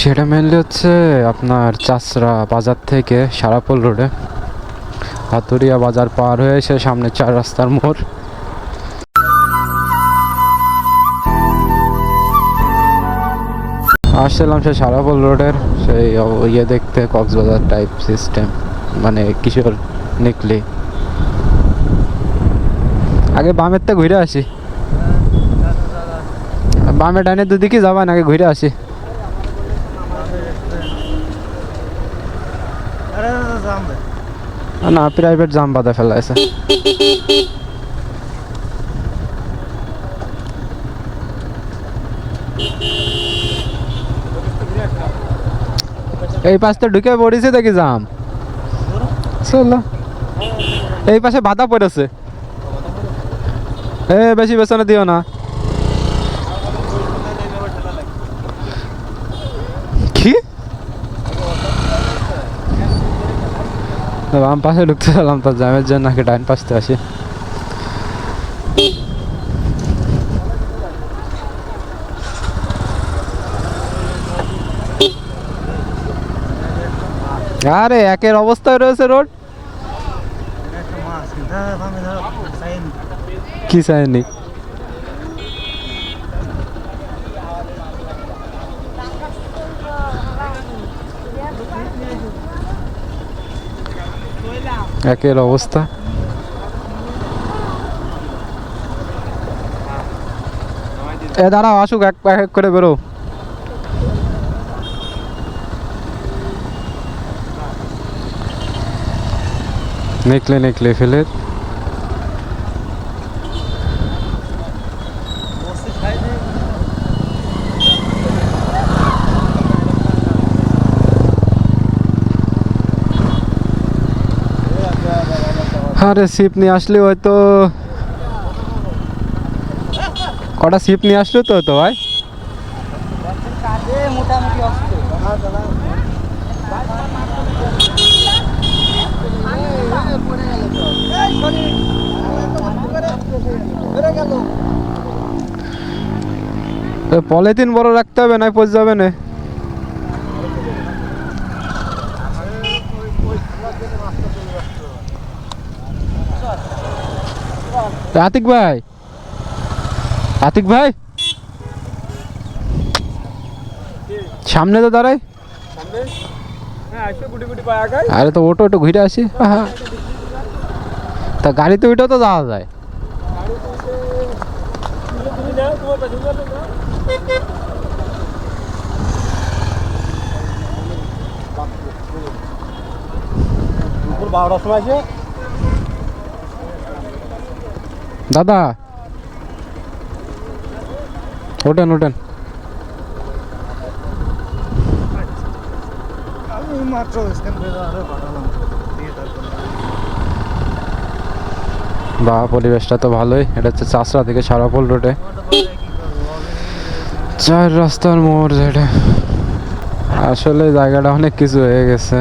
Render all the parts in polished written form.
সেটা মেনলি হচ্ছে আপনার চাষরা বাজার থেকে সারাপোল রোডে হাতুরিয়া বাজার পার হয়ে এসে সামনে 4 রাস্তার মোড়। আসছিলাম সে সারাপোল রোডের সেই ইয়ে দেখতে, কক্সবাজার টাইপ সিস্টেম, মানে কিশোর নিকলি। আগে বামের তে ঘুরে আসি, বামে ডাইনে দুদিকে যাবা না, আগে ঘুরে আসি। না, প্রাইভেট জাম বাঁধা ফেলা আছে। এই পাশে ঢুকে পড়েছে দেখি জাম, চলো এই পাশে বাধা পড়েছে। বেশি পেছনে দিও না। কি বাম পাশে ঢুকতে গেলাম তো জ্যামের জন্য, নাকি ডাইন পাশে আসি। আরে একের অবস্থায় রয়েছে রোড, কি চাইনি। একের অবস্থা। দাঁড়াও, আসুক, এক এক করে বেরো। নিকলে নিকলে ফেলে আরে সিপ নিয়ে আসলে হয়তো, কটা সিপ নিয়ে আসলো তো তো ভাই। পলিথিন বড় রাখতে হবে, না পচে যাবে না। আতিক ভাই, আতিক ভাই সামনে তো দাঁড়াই। আরে তো ওটো ওটো ঘুরে আসি। তা গাড়িতে উঠেও তো যাওয়া যায়। দাদা ওঠেন ওঠেন। বা পরিবেশটা তো ভালোই। এটা হচ্ছে চাষরা থেকে সারাপোল রোডে 4 রাস্তার মোড় যেটা। আসলে জায়গাটা অনেক কিছু হয়ে গেছে।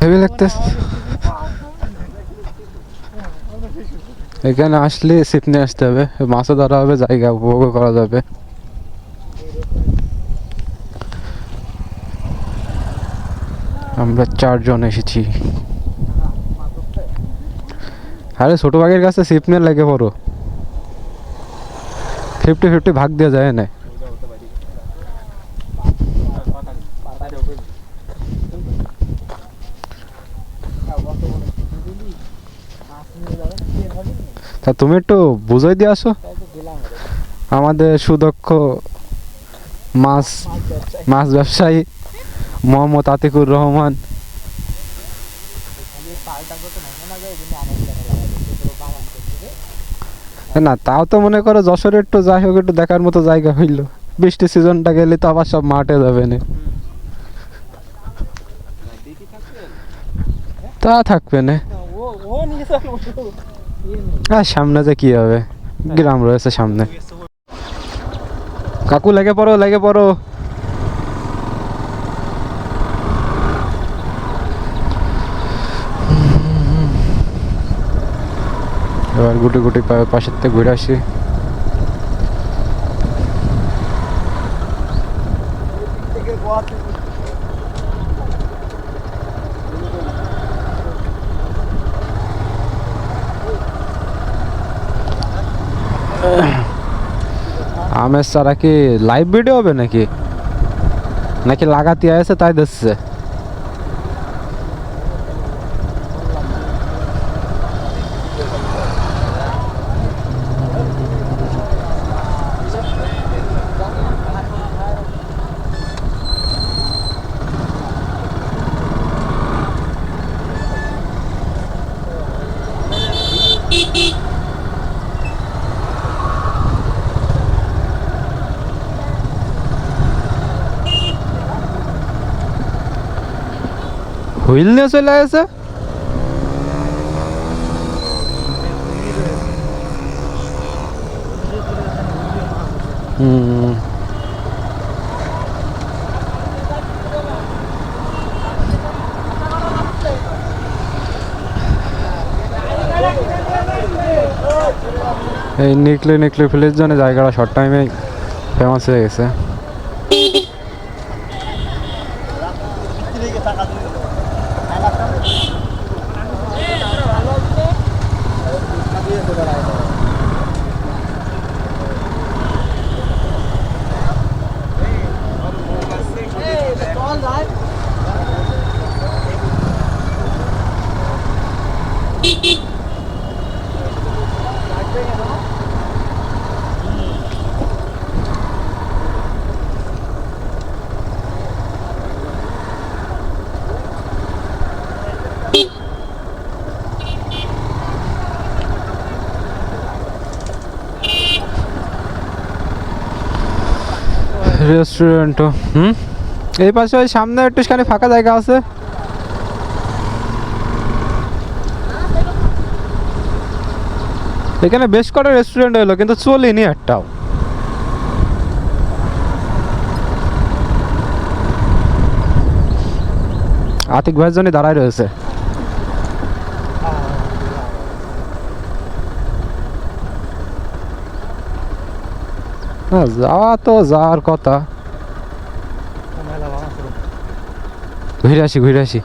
হেভি লাগতেছে। এখানে আসলে সিপ নিয়ে আসতে হবে, মাছও ধরা হবে, জায়গা উপভোগ করা যাবে। আমরা 4 জন এসেছি। আরে ছোট ভাগের কাছে সিপ নিয়ে লেগে পড়ো, 50-50 ভাগ দেওয়া যায় না। তা তুমি একটু বুঝাই দিয়ে আসো আমাদের সুদক্ষ মাছ মাছ ব্যবসায়ী মোহাম্মদ আতিকুর রহমান। না তাও তো মনে করো যশোরে একটু যাই হোক একটু দেখার মতো জায়গা হইলো। বৃষ্টি সিজনটা গেলে তো আবার সব মাঠে যাবে না, তা থাকবে না। আর সামনে যে কি হবে, গ্রাম রয়েছে সামনে। কাকু লেগে পড়ো লেগে পড়ো। এবার গুটি গুটি পাশের থেকে ঘুরে আসি। আমের চারা কি লাইভ ভিডিও হবে নাকি নাকি লাগাতে আছে তাই দিচ্ছে? হুইল নিয়ে চলে গেছে। হুম, এই নিকলে নিকলে ফিলের জন্য জায়গাটা শর্ট টাইমে ফেমাস হয়ে গেছে। রেস্টুরেন্টও এই পাশে ওই সামনে একটুখানি ফাঁকা জায়গা আছে। এখানে বেশ কটা রেস্টুরেন্ট হলো কিন্তু চলিনি একটাও। আতিক ভাইয়ের জন্য দাঁড়ায় রয়েছে। যাওয়া তো যাওয়ার কথা, ঘুরে আসি ঘুরে আসি।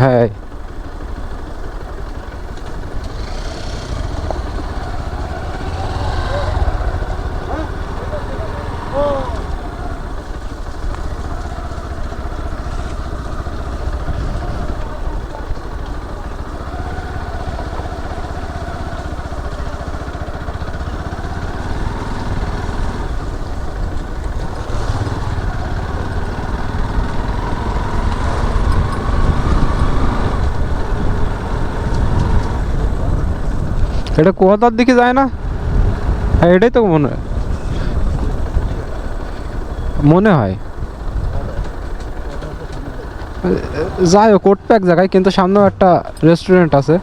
হ্যাঁ এটা কোথার দিকে যায় না? হ্যাঁ এটাই তো মনে হয় যাই হোক কোট প্যাক জায়গায়, কিন্তু সামনেও একটা রেস্টুরেন্ট আছে।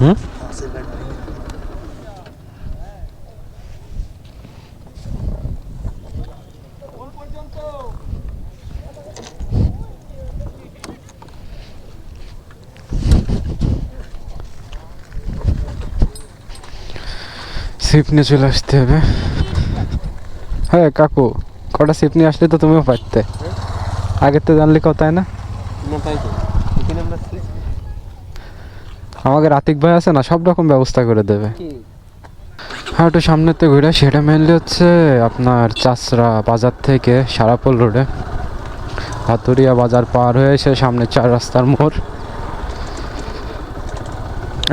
হুম সিপ নিয়ে চলে আসতে হবে। হ্যাঁ কাকু, কটা সিপ নিয়ে আসলে তো তুমিও পারতে, আগের তো জানলে কথায় না। আমাকে আতিক ভাই আছে না, সব রকম ব্যবস্থা করে দেবে। হ্যাঁ একটু সামনেতে ঘুরে, সেটা মেনলি হচ্ছে আপনার চাষরা বাজার থেকে সারাপোল রোডে হাতুরিয়া বাজার পার হয়ে এসে সামনে 4 রাস্তার মোড়।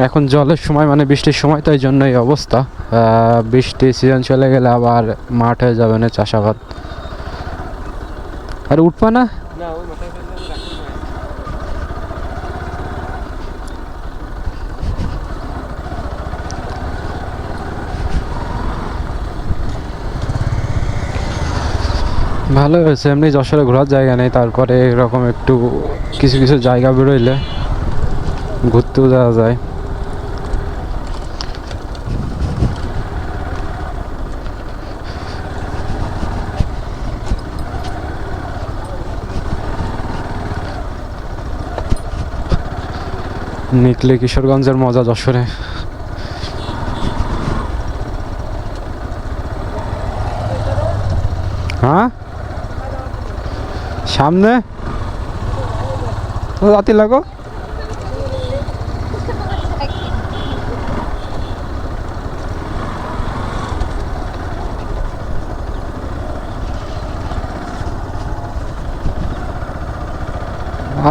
এখন জলের সময় মানে বৃষ্টির সময়, তো এই জন্য এই অবস্থা। বৃষ্টি সিজন চলে গেলে আবার মাঠ হয়ে যাবে না চাষাবাদ। আর উঠবা না? ভালো হয়েছে, এমনি যশোরে ঘোরার জায়গা নেই, তারপরে এরকম একটু কিছু কিছু জায়গা বেরোইলে ঘুরতেও যাওয়া যায়। নিকলে কিশোরগঞ্জের মজা যশোরে। হ্যাঁ সামনে রাতি লাগো।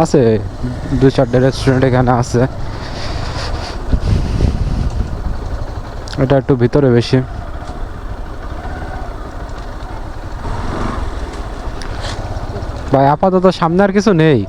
আছে 2-4টা রেস্টুরেন্ট এখানে আছে। এটা একটু ভিতরে বেশি। ভাই আপাতত সামনে আর কিছু নেই।